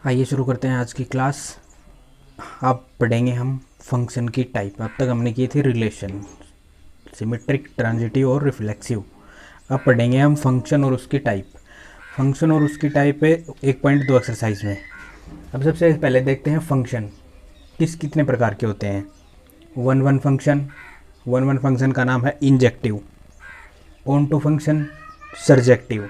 आइए शुरू करते हैं आज की क्लास। अब पढ़ेंगे हम फंक्शन की टाइप। अब तक हमने की थी रिलेशन, सिमेट्रिक, ट्रांजिटिव और रिफ्लेक्सिव। अब पढ़ेंगे हम फंक्शन और उसकी टाइप। फंक्शन और उसकी टाइप है 1.2 एक्सरसाइज में। अब सबसे पहले देखते हैं फंक्शन कितने प्रकार के होते हैं। वन फंक्शन, वन फंक्शन का नाम है injective. Onto function surjective.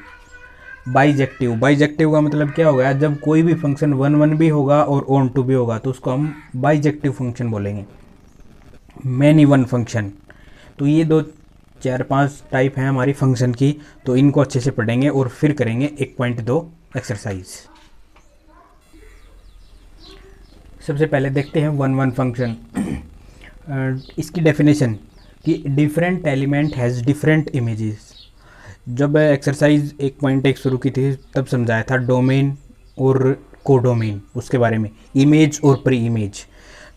Bijective, bijective का मतलब क्या होगा, जब कोई भी फंक्शन वन भी होगा और ऑन टू भी होगा तो उसको हम बाइजेक्टिव फंक्शन बोलेंगे। Many one function. तो ये 2 4 5 टाइप हैं हमारी फंक्शन की, तो इनको अच्छे से पढ़ेंगे और फिर करेंगे 1.2 एक्सरसाइज। सबसे पहले देखते हैं वन फंक्शन। इसकी डेफिनेशन कि different element has different images. जब एक्सरसाइज 1.1 शुरू की थी तब समझाया था डोमेन और कोडोमेन, उसके बारे में, इमेज और प्री इमेज।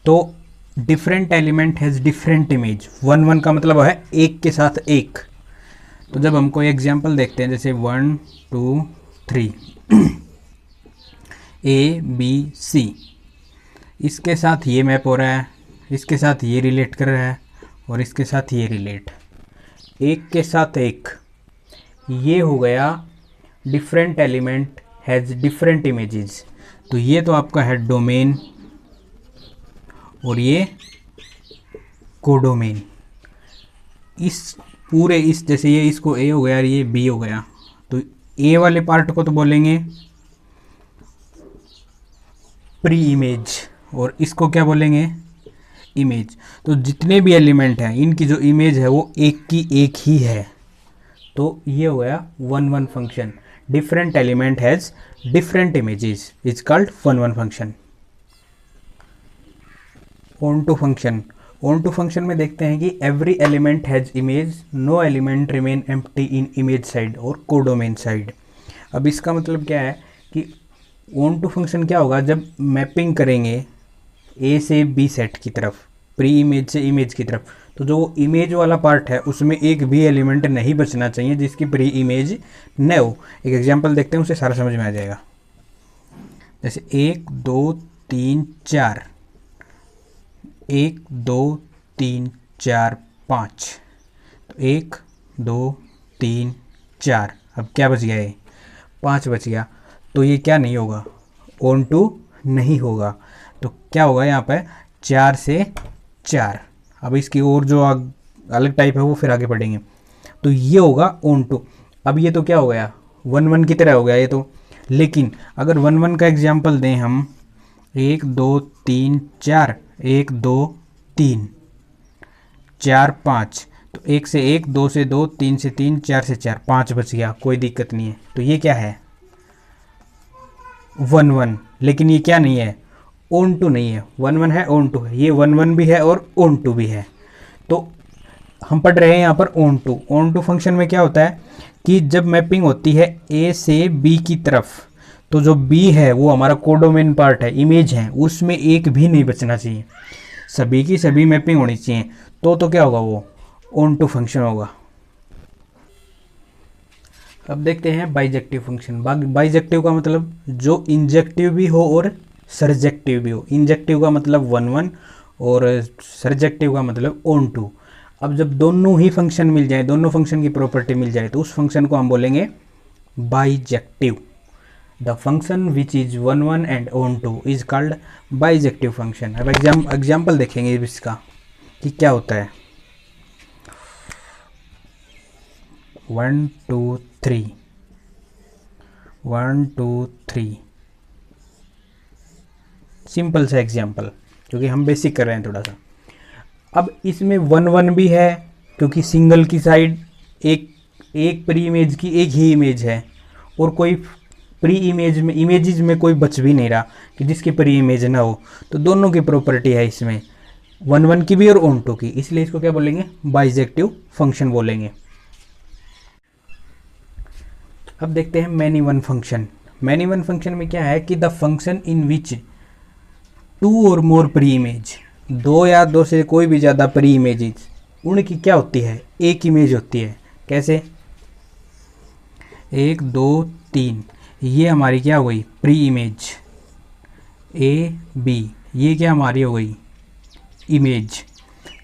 तो different element has different image, one का मतलब है एक के साथ एक। तो जब हम कोई एग्जांपल देखते हैं जैसे 1 2 3 ए बी सी, इसके साथ ये मैप हो रहा है, इसके साथ ये रिलेट कर रहा है और इसके साथ ये रिलेट, एक के साथ एक, ये हो गया different element has different images. तो ये तो आपका है डोमेन और ये कोडोमेन। इस पूरे इस जैसे ये इसको ए हो गया और ये बी हो गया, तो ए वाले पार्ट को तो बोलेंगे प्री इमेज और इसको क्या बोलेंगे, इमेज। तो जितने भी एलिमेंट हैं इनकी जो इमेज है वो एक की एक ही है। तो ये हो गया one function. Different element has different images is called one function. Onto function, onto function में देखते हैं कि every element has image, no element remain empty in image side और कोडोमेन साइड। अब इसका मतलब क्या है कि ऑन टू फंक्शन क्या होगा, जब मैपिंग करेंगे ए से बी सेट की तरफ, प्री इमेज से इमेज की तरफ, तो जो इमेज वाला पार्ट है उसमें एक भी एलिमेंट नहीं बचना चाहिए जिसकी प्री इमेज न हो। एक एग्जांपल देखते हैं, उससे सारा समझ में आ जाएगा। जैसे 1 2 3 4, 1 2 3 4 5, तो 1 2 3 4, अब क्या बच गया, ये 5 बच गया। तो ये क्या नहीं होगा, ऑन टू नहीं होगा। तो क्या होगा यहाँ पे 4 से 4। अब इसकी और जो अलग टाइप है वो फिर आगे पढ़ेंगे। तो ये होगा ऑन टू। अब ये तो क्या हो गया, वन की तरह हो गया ये तो। लेकिन अगर वन का एग्जांपल दें हम, 1 2 3 4, 1 2 3 4 5, तो 1 से 1, 2 से 2, 3 से 3, 4 से 4, 5 बच गया, कोई दिक्कत नहीं है। तो ये क्या है, वन। लेकिन ये क्या नहीं है, ऑन टू नहीं है। वन है, ऑन टू है। ये वन भी है और ऑन टू भी है। तो हम पढ़ रहे हैं यहाँ पर onto. Onto function में क्या होता है कि जब मैपिंग होती है ए से बी की तरफ, तो जो बी है वो हमारा कोडोमेन पार्ट है, इमेज है, उसमें एक भी नहीं बचना चाहिए, सभी की सभी मैपिंग होनी चाहिए। तो क्या होगा, वो ऑन टू फंक्शन होगा। अब देखते हैं बाइजेक्टिव फंक्शन। बाइजेक्टिव का मतलब जो इंजेक्टिव भी हो और सर्जेक्टिव भी हो। इंजेक्टिव का मतलब वन और सर्जेक्टिव का मतलब ऑन टू। अब जब दोनों ही फंक्शन मिल जाए, दोनों फंक्शन की प्रॉपर्टी मिल जाए, तो उस फंक्शन को हम बोलेंगे bijective. The function which is one and on two is called bijective function. अब एग्जाम्पल देखेंगे इसका कि क्या होता है। 1 2 3, 1 2 3, सिंपल सा एग्जाम्पल, क्योंकि हम बेसिक कर रहे हैं थोड़ा सा। अब इसमें वन भी है क्योंकि सिंगल की साइड एक प्री इमेज की एक ही इमेज है, और कोई प्री इमेज में इमेजेस में कोई बच भी नहीं रहा कि जिसकी प्री इमेज ना हो। तो दोनों की प्रॉपर्टी है इसमें, वन की भी और ऑन टू की, इसलिए इसको क्या बोलेंगे, बाइजेक्टिव फंक्शन बोलेंगे। अब देखते हैं many one function. Many one function में क्या है कि द फंक्शन इन विच 2 और मोर प्री इमेज, 2 या 2 से कोई भी ज़्यादा प्री इमेजेस, उनकी क्या होती है, एक इमेज होती है। कैसे, 1 2 3, ये हमारी क्या हो गई, प्री इमेज। ए बी, ये क्या हमारी हो गई इमेज।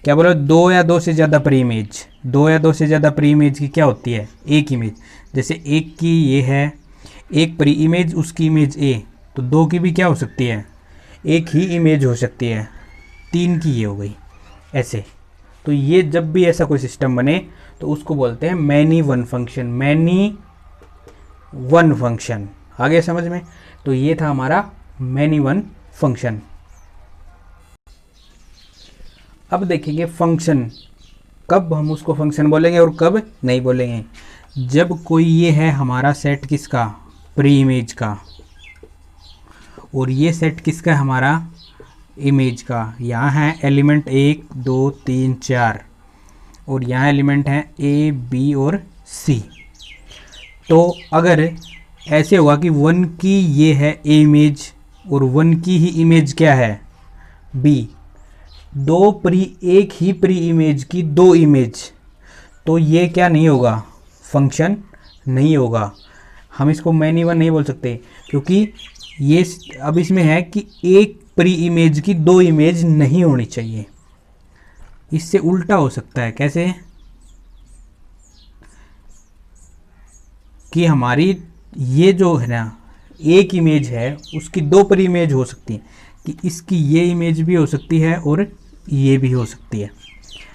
क्या बोला, दो या दो से ज़्यादा प्री इमेज, दो या दो से ज़्यादा प्री इमेज की क्या होती है एक इमेज। जैसे एक की ये है एक प्री इमेज, उसकी इमेज ए, तो दो की भी क्या हो सकती है एक ही इमेज हो सकती है, तीन की ये हो गई ऐसे। तो ये जब भी ऐसा कोई सिस्टम बने तो उसको बोलते हैं many one function, many one function. आ गया समझ में। तो ये था हमारा मैनी वन फंक्शन। अब देखेंगे फंक्शन, कब हम उसको फंक्शन बोलेंगे और कब नहीं बोलेंगे। जब कोई ये है हमारा सेट किसका, प्री इमेज का, और ये सेट किसका है हमारा इमेज का। यहाँ है एलिमेंट 1 2 3 4 और यहाँ एलिमेंट हैं ए बी और सी। तो अगर ऐसे होगा कि 1 की ये है ए इमेज और 1 की ही इमेज क्या है बी, दो प्री एक ही प्री इमेज की दो इमेज, तो ये क्या नहीं होगा फंक्शन नहीं होगा। हम इसको मैनी वन नहीं बोल सकते क्योंकि ये अब इसमें है कि एक प्री इमेज की दो इमेज नहीं होनी चाहिए। इससे उल्टा हो सकता है, कैसे कि हमारी ये जो है ना एक इमेज है उसकी दो प्री इमेज हो सकती है, कि इसकी ये इमेज भी हो सकती है और ये भी हो सकती है,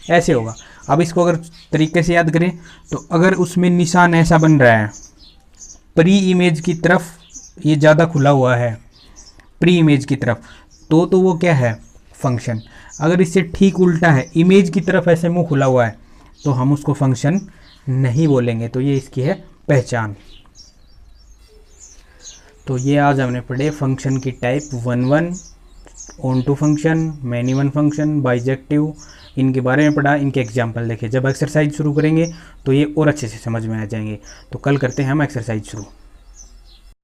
ऐसे होगा। अब इसको अगर तरीके से याद करें तो अगर उसमें निशान ऐसा बन रहा है प्री इमेज की तरफ, ये ज़्यादा खुला हुआ है प्री इमेज की तरफ, तो वो क्या है फंक्शन। अगर इससे ठीक उल्टा है इमेज की तरफ ऐसे मुंह खुला हुआ है तो हम उसको फंक्शन नहीं बोलेंगे। तो ये इसकी है पहचान। तो ये आज हमने पढ़े फंक्शन की type 1 onto function, many one function, bijective, इनके बारे में पढ़ा, इनके एग्जाम्पल देखे। जब एक्सरसाइज शुरू करेंगे तो ये और अच्छे से समझ में आ जाएंगे। तो कल करते हैं हम एक्सरसाइज शुरू।